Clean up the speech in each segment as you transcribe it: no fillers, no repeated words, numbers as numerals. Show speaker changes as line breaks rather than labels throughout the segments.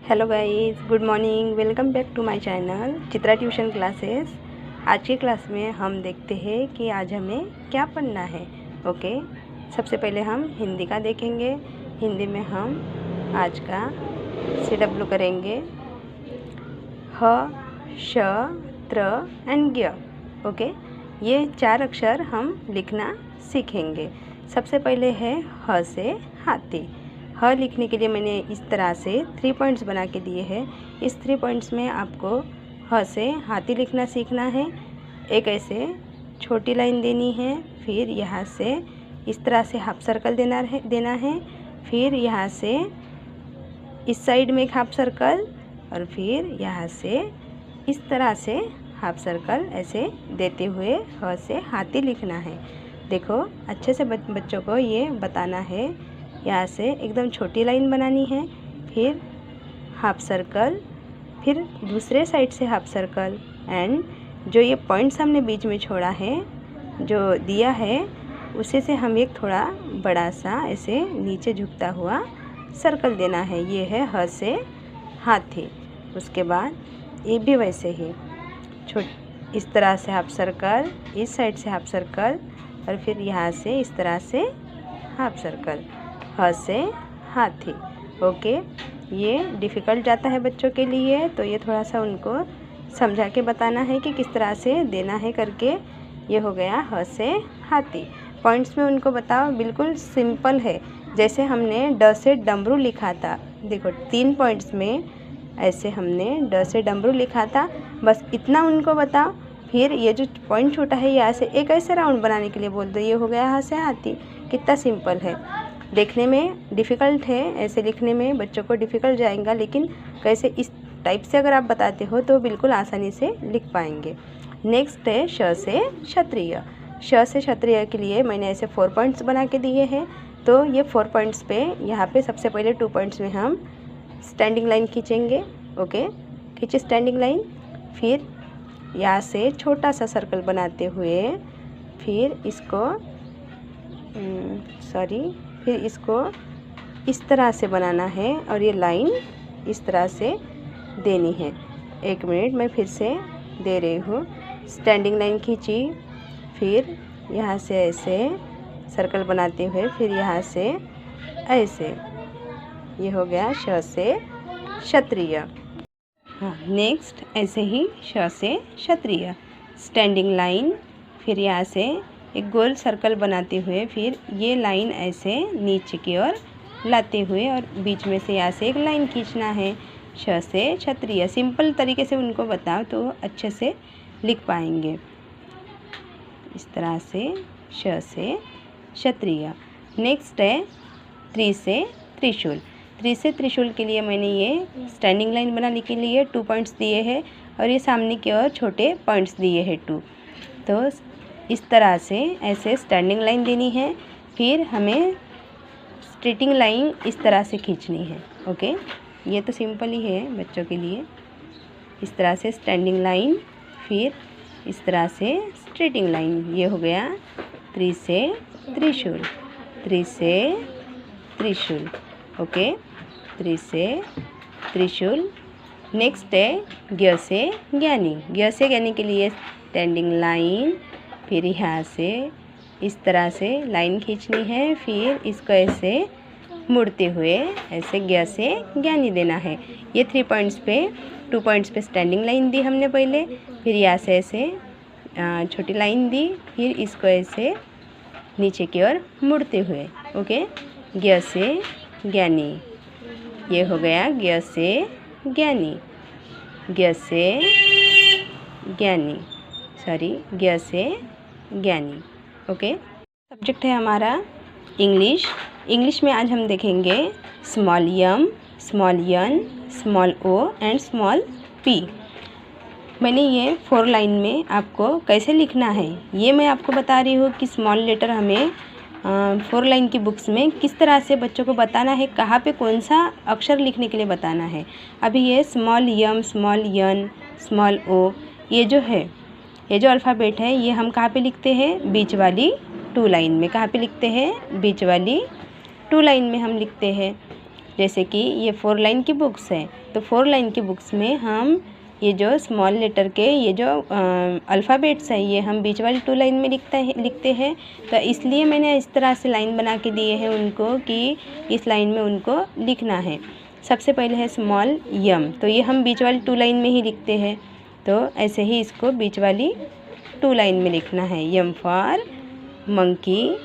Hello guys, good morning. Welcome back to my channel Chitra tuition classes. आज की class में हम देखते हैं कि आज हमें क्या पढ़ना है। ओके, सबसे पहले हम हिंदी का देखेंगे। हिंदी में हम आज का CW करेंगे। ह, श, त्र एंड ज्ञ। ओके, ये 4 अक्षर हम लिखना सीखेंगे। सबसे पहले है ह से हाथी। ह लिखने के लिए मैंने इस तरह से 3 पॉइंट्स बना के दिए हैं। इस 3 पॉइंट्स में आपको ह से हाथी लिखना सीखना है। एक ऐसे छोटी लाइन देनी है, फिर यहाँ से इस तरह से हाफ सर्कल देना है। फिर यहाँ से इस साइड में एक हाफ सर्कल और फिर यहाँ से इस तरह से हाफ सर्कल ऐसे देते हुए ह से हाथी लिखना है। देखो, अच्छे से बच्चों को ये बताना है। यहाँ से एकदम छोटी लाइन बनानी है, फिर हाफ सर्कल, फिर दूसरे साइड से हाफ सर्कल एंड जो ये पॉइंट्स हमने बीच में छोड़ा है, जो दिया है, उसे से हम एक थोड़ा बड़ा सा ऐसे नीचे झुकता हुआ सर्कल देना है। ये है ह से हाथी। उसके बाद ये भी वैसे ही इस तरह से हाफ सर्कल, इस साइड से हाफ सर्कल और फिर यहाँ से इस तरह से हाफ सर्कल। ह से हाथी। ओके, ये डिफ़िकल्ट जाता है बच्चों के लिए, तो ये थोड़ा सा उनको समझा के बताना है कि किस तरह से देना है करके। ये हो गया ह से हाथी। पॉइंट्स में उनको बताओ, बिल्कुल सिंपल है। जैसे हमने ड से डमरू लिखा था, देखो 3 पॉइंट्स में ऐसे हमने ड से डमरू लिखा था, बस इतना उनको बताओ। फिर ये जो पॉइंट छोटा है, यहाँ से एक ऐसे राउंड बनाने के लिए बोल दो। ये हो गया ह से हाथी। कितना सिंपल है। देखने में डिफ़िकल्ट है, ऐसे लिखने में बच्चों को डिफ़िकल्ट जाएगा, लेकिन कैसे इस टाइप से अगर आप बताते हो तो बिल्कुल आसानी से लिख पाएंगे। नेक्स्ट है श से क्षत्रिय। श से क्षत्रिय के लिए मैंने ऐसे 4 पॉइंट्स बना के दिए हैं। तो ये 4 पॉइंट्स पे यहाँ पे सबसे पहले 2 पॉइंट्स में हम स्टैंडिंग लाइन खींचेंगे। ओके, खींचे स्टैंडिंग लाइन। फिर यहाँ से छोटा सा सर्कल बनाते हुए फिर इसको इस तरह से बनाना है और ये लाइन इस तरह से देनी है। 1 मिनट, मैं फिर से दे रही हूँ। स्टैंडिंग लाइन खींची, फिर यहाँ से ऐसे सर्कल बनाते हुए फिर यहाँ से ऐसे। ये हो गया श से क्षत्रिय। हाँ, नेक्स्ट ऐसे ही श से क्षत्रिय। स्टैंडिंग लाइन, फिर यहाँ से एक गोल सर्कल बनाते हुए फिर ये लाइन ऐसे नीचे की ओर लाते हुए और बीच में से यहाँ से एक लाइन खींचना है। श से क्षत्रिय। सिंपल तरीके से उनको बताओ तो अच्छे से लिख पाएंगे। इस तरह से श से क्षत्रिय। नेक्स्ट है त्रि से त्रिशूल। त्रि से त्रिशूल के लिए मैंने ये स्टैंडिंग लाइन बनाने के लिए 2 पॉइंट्स दिए हैं और ये सामने की ओर छोटे पॉइंट्स दिए हैं 2। तो इस तरह से ऐसे स्टैंडिंग लाइन देनी है, फिर हमें स्ट्रेटिंग लाइन इस तरह से खींचनी है। ओके, ये तो सिंपल ही है बच्चों के लिए। इस तरह से स्टैंडिंग लाइन, फिर इस तरह से स्ट्रेटिंग लाइन। ये हो गया त्रि से त्रिशूल। त्रि से त्रिशूल। ओके, त्रि से त्रिशूल। नेक्स्ट है ज्ञ से ज्ञानी। ज्ञ से ज्ञानी के लिए स्टैंडिंग लाइन, फिर यहाँ से इस तरह से लाइन खींचनी है, फिर इसको ऐसे मुड़ते हुए ऐसे ज्ञ से ज्ञानी देना है। ये 3 पॉइंट्स पे 2 पॉइंट्स पे स्टैंडिंग लाइन दी हमने पहले, फिर यहाँ से ऐसे छोटी लाइन दी, फिर इसको ऐसे नीचे की ओर मुड़ते हुए। ओके, ज्ञ से ज्ञानी। ये हो गया ज्ञ से ज्ञानी। ज्ञ से ज्ञानी, ज्ञ से ज्ञानी। ओके, सब्जेक्ट है हमारा इंग्लिश। इंग्लिश में आज हम देखेंगे small M, small N, small o and small p. मैंने ये 4 लाइन में आपको कैसे लिखना है ये मैं आपको बता रही हूँ कि स्मॉल लेटर हमें 4 लाइन की बुक्स में किस तरह से बच्चों को बताना है, कहाँ पे कौन सा अक्षर लिखने के लिए बताना है। अभी ये small M, small N, small O, ये जो अल्फ़ाबेट है ये हम कहाँ पे लिखते हैं? बीच वाली 2 लाइन में। कहाँ पे लिखते हैं? बीच वाली 2 लाइन में हम लिखते हैं। जैसे कि ये 4 लाइन की बुक्स है, तो 4 लाइन की बुक्स में हम ये जो स्मॉल लेटर के ये जो अल्फ़ाबेट्स है ये हम बीच वाली 2 लाइन में लिखते हैं। तो इसलिए मैंने इस तरह से लाइन बना के दिए हैं उनको कि इस लाइन में उनको लिखना है। सबसे पहले है स्मॉल यम, तो ये हम बीच वाली 2 लाइन में ही लिखते हैं। तो ऐसे ही इसको बीच वाली 2 लाइन में लिखना है। M for monkey,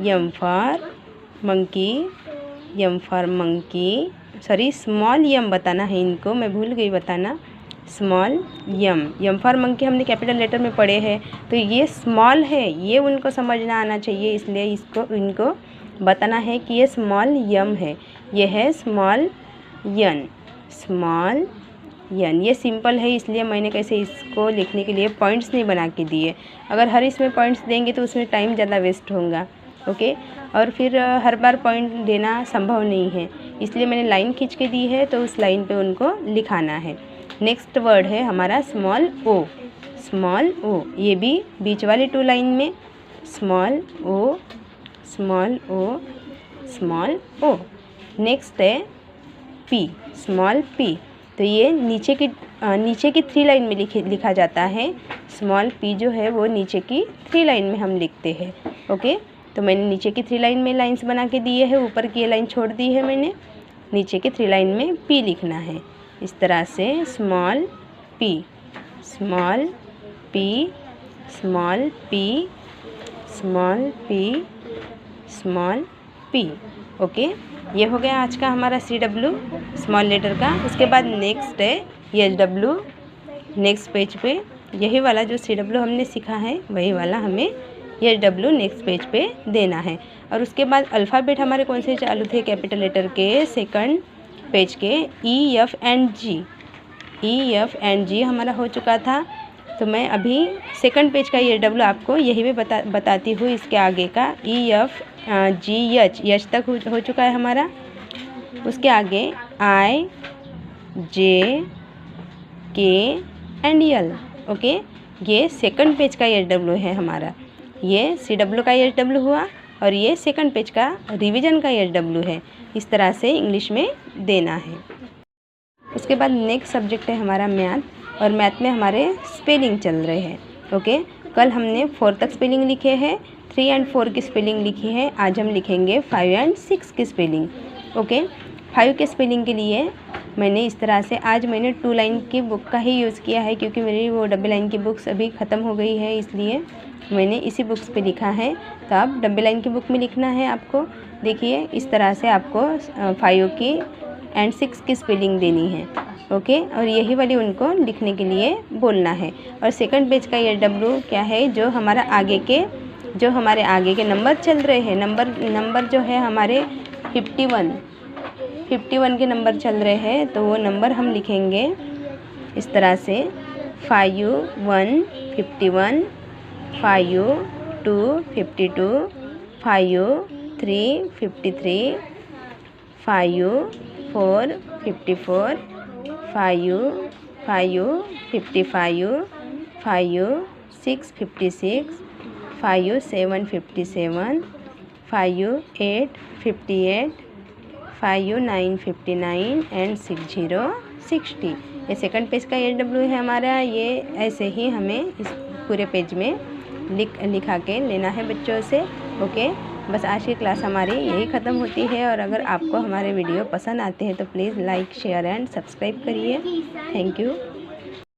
M for monkey, M for monkey, sorry small M बताना है इनको, मैं भूल गई बताना। Small M, M for monkey हमने कैपिटल लेटर में पढ़े हैं, तो ये स्मॉल है, ये उनको समझना आना चाहिए, इसलिए इनको बताना है कि ये स्मॉल यम है। ये है स्मॉल यन, स्मॉल यन। ये सिंपल है, इसलिए मैंने कैसे इसको लिखने के लिए पॉइंट्स नहीं बना के दिए। अगर हर इसमें पॉइंट्स देंगे तो उसमें टाइम ज़्यादा वेस्ट होगा। ओके, और फिर हर बार पॉइंट देना संभव नहीं है, इसलिए मैंने लाइन खींच के दी है, तो उस लाइन पे उनको लिखाना है। नेक्स्ट वर्ड है हमारा स्मॉल ओ, स्मॉल ओ, ये भी बीच वाली 2 लाइन में स्मॉल ओ, स्मॉल ओ, स्मॉल ओ। नेक्स्ट है पी, स्मॉल पी, तो ये नीचे की 3 लाइन में लिखा जाता है। स्मॉल पी जो है वो नीचे की 3 लाइन में हम लिखते हैं। ओके, तो मैंने नीचे की 3 लाइन में लाइंस बना के दिए है, ऊपर की ये लाइन छोड़ दी है मैंने। नीचे की 3 लाइन में पी लिखना है इस तरह से, small P, small P, small P, small P, small P. Okay, ये हो गया आज का हमारा CW स्मॉल लेटर का। उसके बाद नेक्स्ट है SW। नेक्स्ट पेज पे यही वाला जो CW हमने सीखा है वही वाला हमें SW नेक्स्ट पेज पे देना है। और उसके बाद अल्फ़ाबेट हमारे कौन से चालू थे कैपिटल लेटर के, सेकंड पेज के E, F and G। E, F and G हमारा हो चुका था, तो मैं अभी सेकंड पेज का SW आपको यही भी बताती हूँ। इसके आगे का E, F, G, H तक हो चुका है हमारा। उसके आगे I, J, K and L। Okay, ये सेकंड पेज का SW है हमारा। ये CW का SW हुआ और ये सेकंड पेज का रिवीजन का SW है। इस तरह से इंग्लिश में देना है। उसके बाद नेक्स्ट सब्जेक्ट है हमारा मैथ, और मैथ में हमारे स्पेलिंग चल रहे हैं। ओके, कल हमने 4 तक स्पेलिंग लिखे हैं, 3 एंड 4 की स्पेलिंग लिखी है। आज हम लिखेंगे 5 एंड 6 की स्पेलिंग। ओके, 5 के स्पेलिंग के लिए मैंने इस तरह से आज मैंने 2 लाइन की बुक का ही यूज़ किया है, क्योंकि मेरी वो डबल लाइन की बुक्स अभी ख़त्म हो गई है, इसलिए मैंने इसी बुक्स पे लिखा है। तो अब डबल लाइन की बुक में लिखना है आपको। देखिए इस तरह से आपको 5 की एंड 6 की स्पेलिंग देनी है। ओके, और यही वाली उनको लिखने के लिए बोलना है। और सेकंड पेज का SW क्या है, जो हमारे आगे के नंबर चल रहे हैं, नंबर जो है हमारे 51 के नंबर चल रहे हैं, तो वो नंबर हम लिखेंगे इस तरह से 5, 1, 51, 5, 2, 52, 5, 3, 53, 5, 4, 54, 5, 55, 5, 6, 56, 5, 7, 57, 5, 8, 58, 5, 9, 59 एंड 6, 60। ये सेकंड पेज का SW है हमारा। ये ऐसे ही हमें इस पूरे पेज में लिखा के लेना है बच्चों से। ओके, बस आज की क्लास हमारी यही ख़त्म होती है। और अगर आपको हमारे वीडियो पसंद आते हैं तो please like, share and subscribe करिए। Thank you.